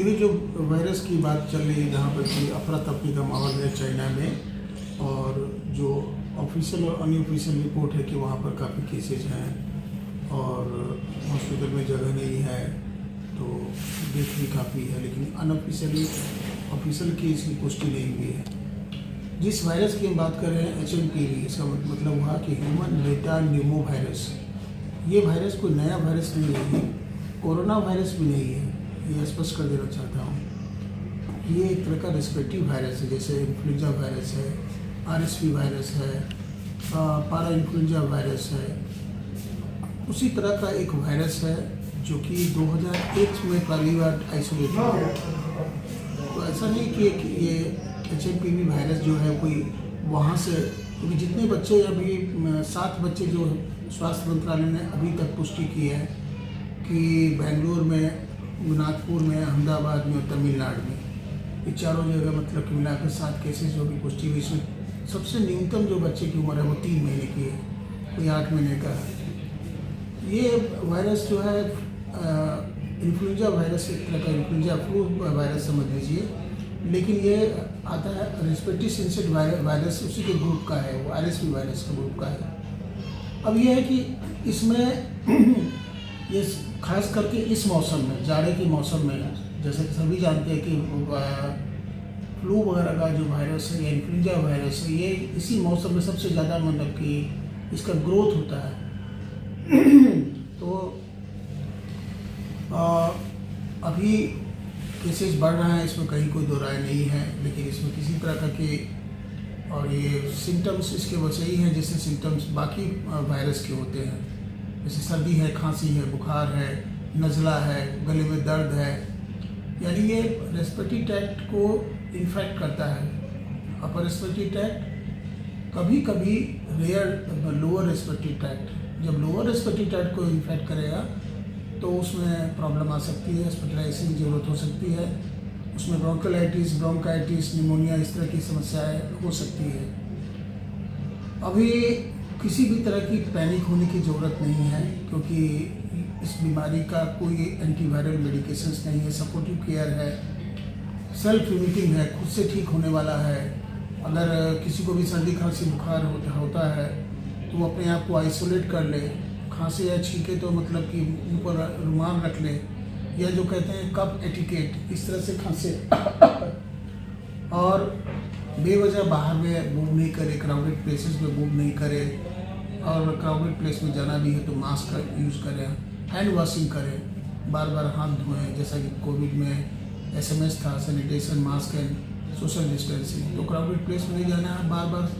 ये जो वायरस की बात चल रही है, जहाँ पर कि अफरा तफरी का माहौल है चाइना में, और जो ऑफिशियल और अनऑफिशियल रिपोर्ट है कि वहाँ पर काफ़ी केसेज हैं और हॉस्पिटल में जगह नहीं है, तो डेथ भी काफ़ी है, लेकिन अनऑफिशियली ऑफिशियल की इसकी पुष्टि नहीं हुई है। जिस वायरस की हम बात कर रहे हैं HMPV, इसका मतलब हुआ कि ह्यूमन पेटा न्यूमो वायरस। ये वायरस कोई नया वायरस नहीं है, कोरोना वायरस भी नहीं है, ये स्पष्ट कर देना चाहता हूँ। ये एक तरह का रेस्पिरेटरी वायरस है, जैसे इन्फ्लुएंजा वायरस है, RSV वायरस है, पारा इन्फ्लुएंजा वायरस है। उसी तरह का एक वायरस है जो कि 2001 में पहली बार आइसोलेट हुआ। तो ऐसा नहीं कि ये HMPV वायरस जो है कोई वहाँ से, क्योंकि जितने बच्चे अभी 7 बच्चे जो स्वास्थ्य मंत्रालय ने अभी तक पुष्टि की है कि बेंगलुरु में, नागपुर में, अहमदाबाद में और तमिलनाडु में, ये चारों जगह मतलब कि मिलाकर 7 केसेज जो भी पुष्टि हुई। इसमें सबसे न्यूनतम जो बच्चे की उम्र है वो 3 महीने की है, कोई 8 महीने का है। ये वायरस जो है इन्फ्लुएंजा वायरस, एक तरह का इन्फ्लुएंजा फ्लू वायरस समझ लीजिए, लेकिन ये आता है रेस्पिरेटरी सिंसिटिव वायरस, उसी के ग्रुप का है, वो RSV वायरस के ग्रुप का है। अब ये है कि इसमें ये खास करके इस मौसम में, जाड़े के मौसम में, जैसे कि सभी जानते हैं कि फ्लू वगैरह का जो वायरस है या इन्फ्लुएंजा वायरस है, ये इसी मौसम में सबसे ज़्यादा मतलब कि इसका ग्रोथ होता है। तो अभी केसेस बढ़ रहा है, इसमें कहीं कोई दो राय नहीं है, लेकिन इसमें किसी तरह का और ये सिम्टम्स इसके वैसे ही हैं जैसे सिम्टम्स बाकी वायरस के होते हैं, जैसे सर्दी है, खांसी है, बुखार है, नज़ला है, गले में दर्द है, यानी ये रेस्पिरेटरी ट्रैक्ट को इन्फेक्ट करता है। अपर रेस्पिरेटरी ट्रैक्ट, कभी कभी रेयर लोअर रेस्पिरेटरी ट्रैक्ट। जब लोअर रेस्पिरेटरी ट्रैक्ट को इन्फेक्ट करेगा तो उसमें प्रॉब्लम आ सकती है, हॉस्पिटलाइजेशन की ज़रूरत हो सकती है, उसमें ब्रोंकाइटिस, निमोनिया, इस तरह की समस्याएं हो सकती है। अभी किसी भी तरह की पैनिक होने की ज़रूरत नहीं है, क्योंकि इस बीमारी का कोई एंटीवायरल मेडिकेशंस नहीं है, सपोर्टिव केयर है, सेल्फ लिमिटिंग है, खुद से ठीक होने वाला है। अगर किसी को भी सर्दी खांसी बुखार होता है तो वो अपने आप को आइसोलेट कर ले, खांसी या छींके तो मतलब कि ऊपर रुमाल रख ले, या जो कहते हैं कप एटिकेट, इस तरह से खांसे और बेवजह बाहर में मूव नहीं करे, क्राउडेड प्लेसेस में मूव नहीं करे, और क्राउडेड प्लेस में जाना भी है तो मास्क का यूज़ करें, हैंड वॉशिंग करें, बार बार हाथ धोएं, जैसा कि कोविड में SMS था, sanitation, mask and social distancing. तो क्राउडेड प्लेस में नहीं जाना है, बार बार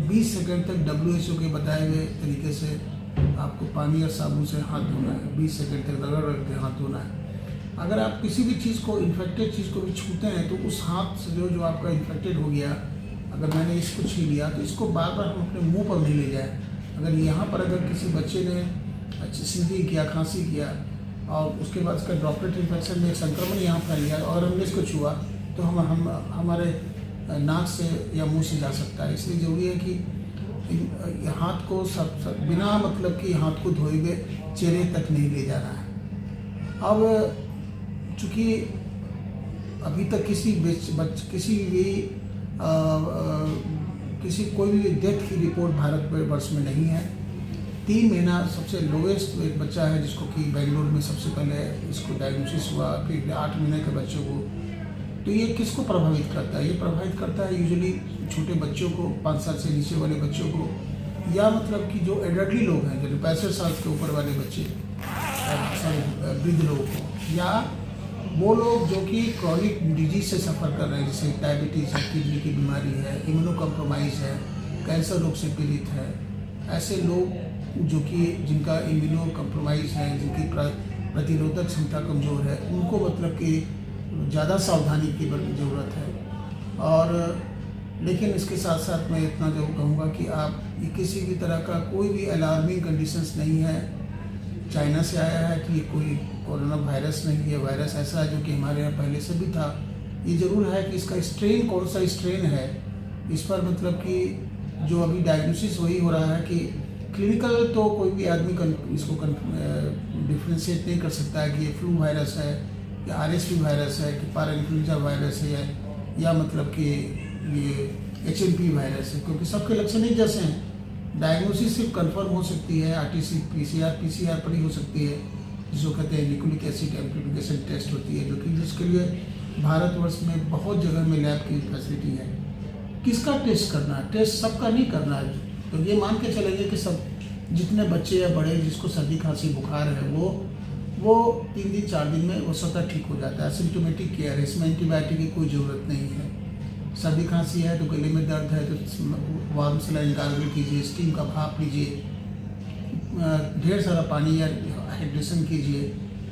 20 सेकंड तक WHO के बताए हुए तरीके से आपको पानी और साबुन से हाथ धोना है, 20 सेकंड तक रगड़ के हाथ धोना है। अगर आप किसी भी चीज़ को, इन्फेक्टेड चीज़ को भी छूते हैं तो उस हाथ से जो आपका इन्फेक्टेड हो गया, अगर मैंने इसको छीन लिया तो इसको बार बार हम अपने मुंह पर नहीं ले जाए। अगर यहाँ पर अगर किसी बच्चे ने सीधी किया, खांसी किया और उसके बाद उसका ड्रॉपलेट इन्फेक्शन में संक्रमण यहाँ फैल गया और हमने इसको छुआ, तो हम हमारे नाक से या मुंह से जा सकता है। इसलिए ज़रूरी है कि हाथ को सब बिना मतलब कि हाथ को धोए हुए चेहरे तक नहीं ले जाना है। अब चूँकि अभी तक कोई भी डेथ की रिपोर्ट भारत वर्ष में नहीं है। 3 महीना सबसे लोवेस्ट एक बच्चा है जिसको कि बेंगलुरु में सबसे पहले इसको डायग्नोसिस हुआ, फिर 8 महीने के बच्चों को। तो ये किसको प्रभावित करता है? ये प्रभावित करता है यूजुअली छोटे बच्चों को, 5 साल से नीचे वाले बच्चों को, या मतलब कि जो एडल्टली लोग हैं, जो 65 साल के ऊपर वाले बच्चे, वृद्ध लोगों को, या वो लोग जो कि क्रॉनिक डिजीज से सफ़र कर रहे हैं, जैसे डायबिटीज़ है, किडनी की बीमारी है, इम्यूनो कॉम्प्रोमाइज़ है, कैंसर रोग से पीड़ित है। ऐसे लोग जो कि जिनका इम्यूनो कॉम्प्रोमाइज़ है, जिनकी प्रतिरोधक क्षमता कमज़ोर है, उनको मतलब कि ज़्यादा सावधानी की ज़रूरत है। और लेकिन इसके साथ साथ मैं इतना जो कहूँगा कि आप किसी भी तरह का कोई भी अलार्मिंग कंडीशंस नहीं है। चाइना से आया है कि ये कोई कोरोना वायरस नहीं है, वायरस ऐसा है जो कि हमारे यहाँ पहले से भी था। ये ज़रूर है कि इसका स्ट्रेन कौन सा स्ट्रेन है, इस पर मतलब कि जो अभी डायग्नोसिस वही हो रहा है कि क्लिनिकल तो कोई भी आदमी इसको डिफ्रेंशिएट नहीं कर सकता है कि ये फ्लू वायरस है कि RSV वायरस है, कि पारा इन्फ्लुएंजा वायरस है, या मतलब कि ये HMP वायरस है, क्योंकि सबके लक्षण एक जैसे हैं। डायग्नोसिस सिर्फ कंफर्म हो सकती है RTC PCR पर ही हो सकती है, जिसको कहते हैं न्यूक्लिक एसिड एम्प्लीफिकेशन टेस्ट होती है, जो कि जिसके लिए भारतवर्ष में बहुत जगह में लैब की फैसिलिटी है। किसका टेस्ट करना है? टेस्ट सबका नहीं करना है। तो ये मान के चलेंगे कि सब जितने बच्चे या बड़े जिसको सर्दी खांसी बुखार है वो 3 दिन 4 दिन में वो स्वतः ठीक हो जाता है। सिम्टोमेटिक केयर है, इसमें एंटीबायोटिक की कोई ज़रूरत नहीं है। सर्दी खांसी है तो गले में दर्द है तो वार्म सलाइन गार्गल कीजिए, स्टीम का भाप लीजिए, ढेर सारा पानी या हाइड्रेशन कीजिए।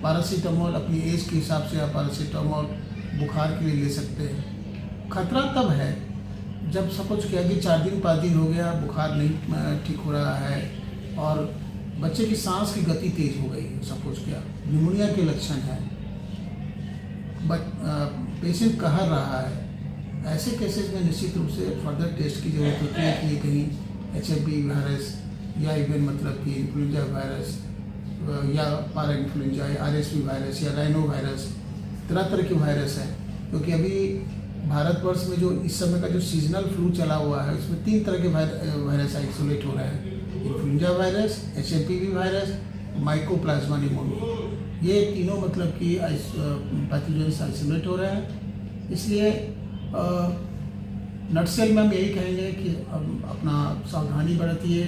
पैरासीटामोल अपनी एज के हिसाब से आप पैरासीटामोल बुखार के लिए ले सकते हैं। खतरा तब है जब सपोज किया कि 4 दिन 5 दिन हो गया, बुखार नहीं ठीक हो रहा है और बच्चे की सांस की गति तेज हो गई, सपोज किया निमोनिया के लक्षण है, बट पेशेंट कहर रहा है। ऐसे केसेस में निश्चित रूप से फर्दर टेस्ट की जरूरत होती है कि ये कहीं HMP वायरस या इवन मतलब कि इन्फ्लुएंजा वायरस या पारा इन्फ्लुएंजा या RSV वायरस या राइनो वायरस, तरह तरह के वायरस है। क्योंकि अभी भारतवर्ष में जो इस समय का जो सीजनल फ्लू चला हुआ है उसमें 3 तरह के वायरस आइसोलेट हो रहे हैं। Influenza virus, HMPV virus, mycoplasma pneumonia, ये तीनों मतलब कि पैथोजेंस आइसोलेट हो रहे हैं। इसलिए नटसेल में हम यही कहेंगे कि अपना सावधानी बरतिए,